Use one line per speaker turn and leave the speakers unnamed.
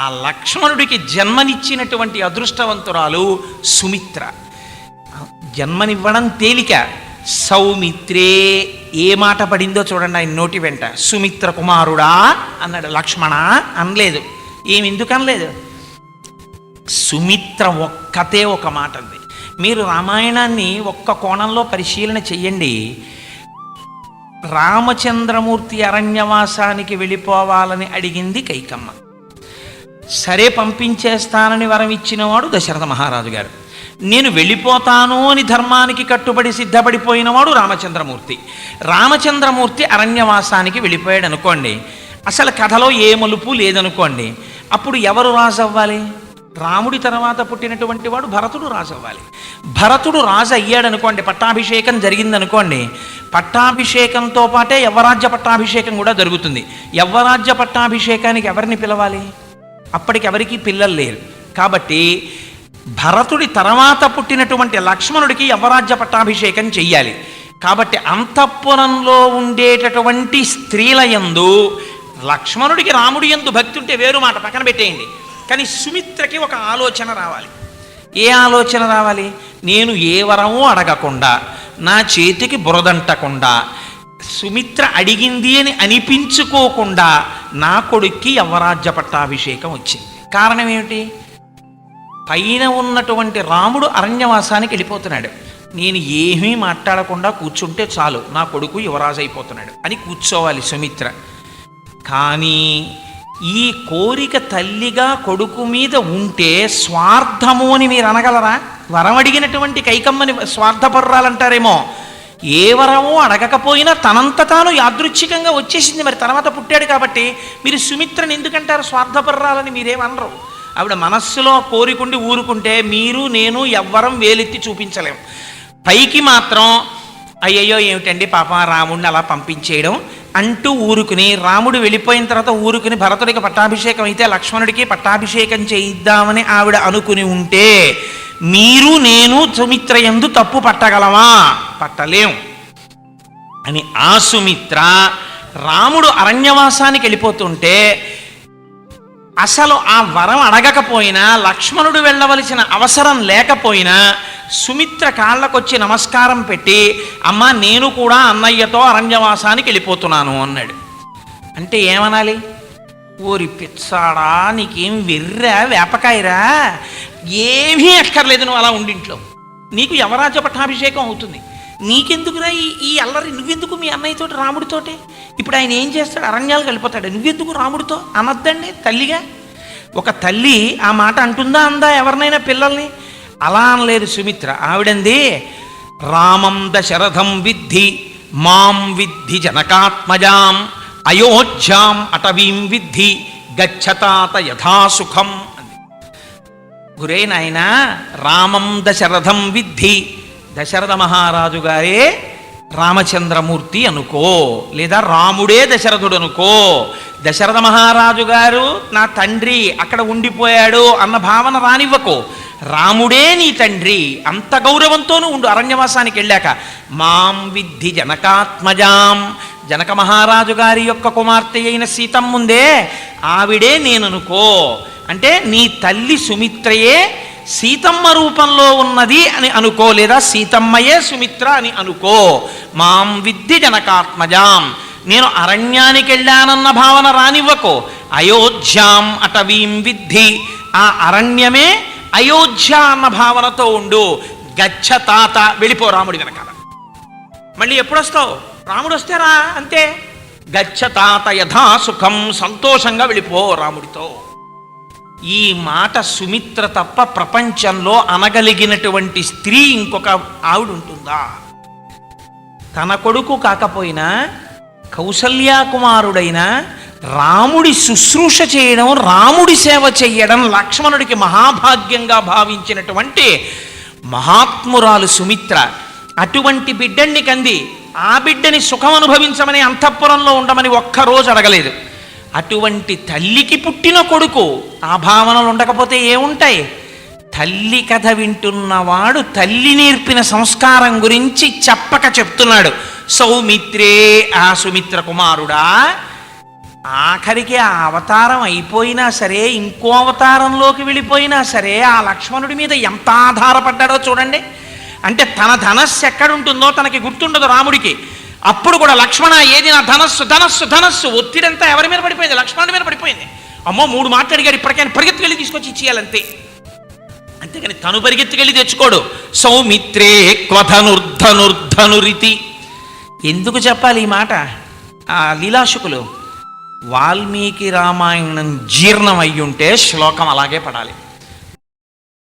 ఆ లక్ష్మణుడికి జన్మనిచ్చినటువంటి అదృష్టవంతురాలు సుమిత్ర. జన్మనివ్వడం తేలిక. సౌమిత్రే ఏ మాట పడిందో చూడండి ఆయన నోటి వెంట. సుమిత్ర కుమారుడా అన్నాడు. లక్ష్మణ అనలేదు. ఎందుకు అనలేదు? సుమిత్ర ఒక్కతే ఒక మాట అంది. మీరు రామాయణాన్ని ఒక్క కోణంలో పరిశీలన చెయ్యండి. రామచంద్రమూర్తి అరణ్యవాసానికి వెళ్ళిపోవాలని అడిగింది కైకమ్మ. సరే పంపించేస్తానని వరం ఇచ్చినవాడు దశరథ మహారాజు గారు. నేను వెళ్ళిపోతాను అని ధర్మానికి కట్టుబడి సిద్ధపడిపోయినవాడు రామచంద్రమూర్తి. రామచంద్రమూర్తి అరణ్యవాసానికి వెళ్ళిపోయాడు అనుకోండి, అసలు కథలో ఏ మలుపు లేదనుకోండి. అప్పుడు ఎవరు రాజు అవ్వాలి? రాముడి తర్వాత పుట్టినటువంటి వాడు భరతుడు రాజు అవ్వాలి. భరతుడు రాజు అయ్యాడు అనుకోండి, పట్టాభిషేకం జరిగిందనుకోండి, పట్టాభిషేకంతో పాటే యవ్వరాజ్య పట్టాభిషేకం కూడా జరుగుతుంది. యవ్వరాజ్య పట్టాభిషేకానికి ఎవరిని పిలవాలి? అప్పటికి ఎవరికి పిల్లలు లేరు కాబట్టి భరతుడి తర్వాత పుట్టినటువంటి లక్ష్మణుడికి యవ్వరాజ్య పట్టాభిషేకం చెయ్యాలి. కాబట్టి అంతఃపురంలో ఉండేటటువంటి స్త్రీల యందు లక్ష్మణుడికి రాముడి యందు భక్తి ఉంటే వేరు మాట, పక్కన పెట్టేయండి. కానీ సుమిత్రకి ఒక ఆలోచన రావాలి. ఏ ఆలోచన రావాలి? నేను ఏ వరము అడగకుండా, నా చేతికి బురదంటకుండా, సుమిత్ర అడిగింది అని అనిపించుకోకుండా నా కొడుక్కి యవ్వరాజ్య పట్టాభిషేకం వచ్చింది. కారణం ఏమిటి? పైన ఉన్నటువంటి రాముడు అరణ్యవాసానికి వెళ్ళిపోతున్నాడు. నేను ఏమీ మాట్లాడకుండా కూర్చుంటే చాలు, నా కొడుకు యువరాజు అయిపోతున్నాడు అని కూర్చోవాలి సుమిత్ర. కానీ ఈ కోరిక తల్లిగా కొడుకు మీద ఉంటే స్వార్థము అని మీరు అనగలరా? వరం అడిగినటువంటి కైకమ్మని స్వార్థపర్రాలంటారేమో. ఏ వరమో అడగకపోయినా తనంత తాను యాదృచ్ఛికంగా వచ్చేసింది. మరి తర్వాత పుట్టాడు కాబట్టి మీరు సుమిత్రని ఎందుకంటారు స్వార్థపర్రాలని? మీరేమనరు. ఆవిడ మనస్సులో కోరికుండి ఊరుకుంటే మీరు నేను ఎవ్వరం వేలెత్తి చూపించలేం. పైకి మాత్రం అయ్యయ్యో ఏమిటండి పాపం రాముడిని అలా పంపించేయడం అంటూ ఊరుకుని, రాముడు వెళ్ళిపోయిన తర్వాత ఊరుకుని భరతుడికి పట్టాభిషేకం అయితే లక్ష్మణుడికి పట్టాభిషేకం చేయిద్దామని ఆవిడ అనుకుని ఉంటే మీరు నేను సుమిత్ర యందు తప్పు పట్టగలమా? పట్టలేం అని ఆ సుమిత్ర రాముడు అరణ్యవాసానికి వెళ్ళిపోతుంటే అసలు ఆ వరం అడగకపోయినా, లక్ష్మణుడు వెళ్ళవలసిన అవసరం లేకపోయినా సుమిత్ర కాళ్ళకొచ్చి నమస్కారం పెట్టి అమ్మ నేను కూడా అన్నయ్యతో అరణ్యవాసానికి వెళ్ళిపోతున్నాను అన్నాడు. అంటే ఏమనాలి? ఓరి పిచ్చాడా, నీకేం వెర్రా వేపకాయరా, ఏమీ అక్కర్లేదు, నువ్వు అలా ఉండింట్లో, నీకు యవరాజ్య పట్టాభిషేకం అవుతుంది, నీకెందుకురా ఈ అల్లరి, నువ్వెందుకు మీ అన్నయ్యతోటి రాముడితోటి? ఇప్పుడు ఆయన ఏం చేస్తాడు? అరణ్యాలకు వెళ్ళిపోతాడు, నువ్వెందుకు రాముడితో అనొద్దండి. తల్లిగా ఒక తల్లి ఆ మాట అంటుందా? అందా ఎవరినైనా పిల్లల్ని? అలా అనలేదు సుమిత్ర. ఆవిడంది రామం దశరథం విద్ధి మాం విద్ధి జనకాత్మజాం అయోధ్యాం అటవీం విద్ధి గచ్చతాత యథాసుఖం అంది. గురే నాయనా, రామం దశరథం విద్ధి, దశరథ మహారాజు గారే రామచంద్రమూర్తి అనుకో, లేదా రాముడే దశరథుడు అనుకో. దశరథ మహారాజు గారు నా తండ్రి అక్కడ ఉండిపోయాడు అన్న భావన రానివ్వకో. రాముడే నీ తండ్రి, అంత గౌరవంతోనూ ఉండు అరణ్యవాసానికి వెళ్ళాక. మాం విద్ధి జనకాత్మజాం, జనక మహారాజు గారి యొక్క కుమార్తె అయిన సీతమ్ముందే ఆవిడే నేననుకో. అంటే నీ తల్లి సుమిత్రయే సీతమ్మ రూపంలో ఉన్నది అని అనుకో, లేదా సీతమ్మయే సుమిత్ర అని అనుకో. మాం విద్ధి జనకాత్మజాం, నేను అరణ్యానికి వెళ్ళానన్న భావన రానివ్వకో. అయోధ్యాం అటవీం విద్ధి, ఆ అరణ్యమే అయోధ్య అన్న భావనతో ఉండు. గచ్చ తాత, వెళ్ళిపో రాముడి వెనకాల. మళ్ళీ ఎప్పుడు వస్తావు? రాముడు వస్తే రా, అంతే. గచ్చ తాత యథాసుఖం, సంతోషంగా వెళ్ళిపో రాముడితో. ఈ మాట సుమిత్ర తప్ప ప్రపంచంలో అనగలిగినటువంటి స్త్రీ ఇంకొక ఆవిడ ఉంటుందా? తన కొడుకు కాకపోయినా కౌసల్యాకుమారుడైన రాముడి శుశ్రూష చేయడం, రాముడి సేవ చేయడం లక్ష్మణుడికి మహాభాగ్యంగా భావించినటువంటి మహాత్మురాలు సుమిత్ర. అటువంటి బిడ్డని కంది. ఆ బిడ్డని సుఖం అనుభవించమని, అంతఃపురంలో ఉండమని ఒక్కరోజు అడగలేదు. అటువంటి తల్లికి పుట్టిన కొడుకు ఆ భావనలు ఉండకపోతే ఏముంటాయి? తల్లి కథ వింటున్నవాడు తల్లి నేర్పిన సంస్కారం గురించి చెప్పక చెప్తున్నాడు. సౌమిత్రే, ఆ సుమిత్ర కుమారుడా, ఆఖరికి ఆ అవతారం అయిపోయినా సరే ఇంకో అవతారంలోకి వెళ్ళిపోయినా సరే ఆ లక్ష్మణుడి మీద ఎంత ఆధారపడ్డాడో చూడండి. అంటే తన ధనస్సు ఎక్కడుంటుందో తనకి గుర్తుండదు రాముడికి. అప్పుడు కూడా లక్ష్మణ ఏది నా ధనస్సు ధనస్సు ధనస్సు, ఒత్తిడంతా ఎవరి మీద పడిపోయింది? లక్ష్మణుడి మీద పడిపోయింది. అమ్మో 3 మాటలు అడిగాడు, ఇప్పటికైనా పరిగెత్తుకెళ్ళి తీసుకొచ్చి ఇచ్చేయాలంతే. అంతేకాని తను పరిగెత్తుకెళ్ళి తెచ్చుకోడు. సౌమిత్రే క్వధనుర్ధనుర్ధనురితి. ఎందుకు చెప్పాలి ఈ మాట? ఆ లీలాశుకులు వాల్మీకి రామాయణం జీర్ణం అయ్యుంటే శ్లోకం అలాగే పడాలి.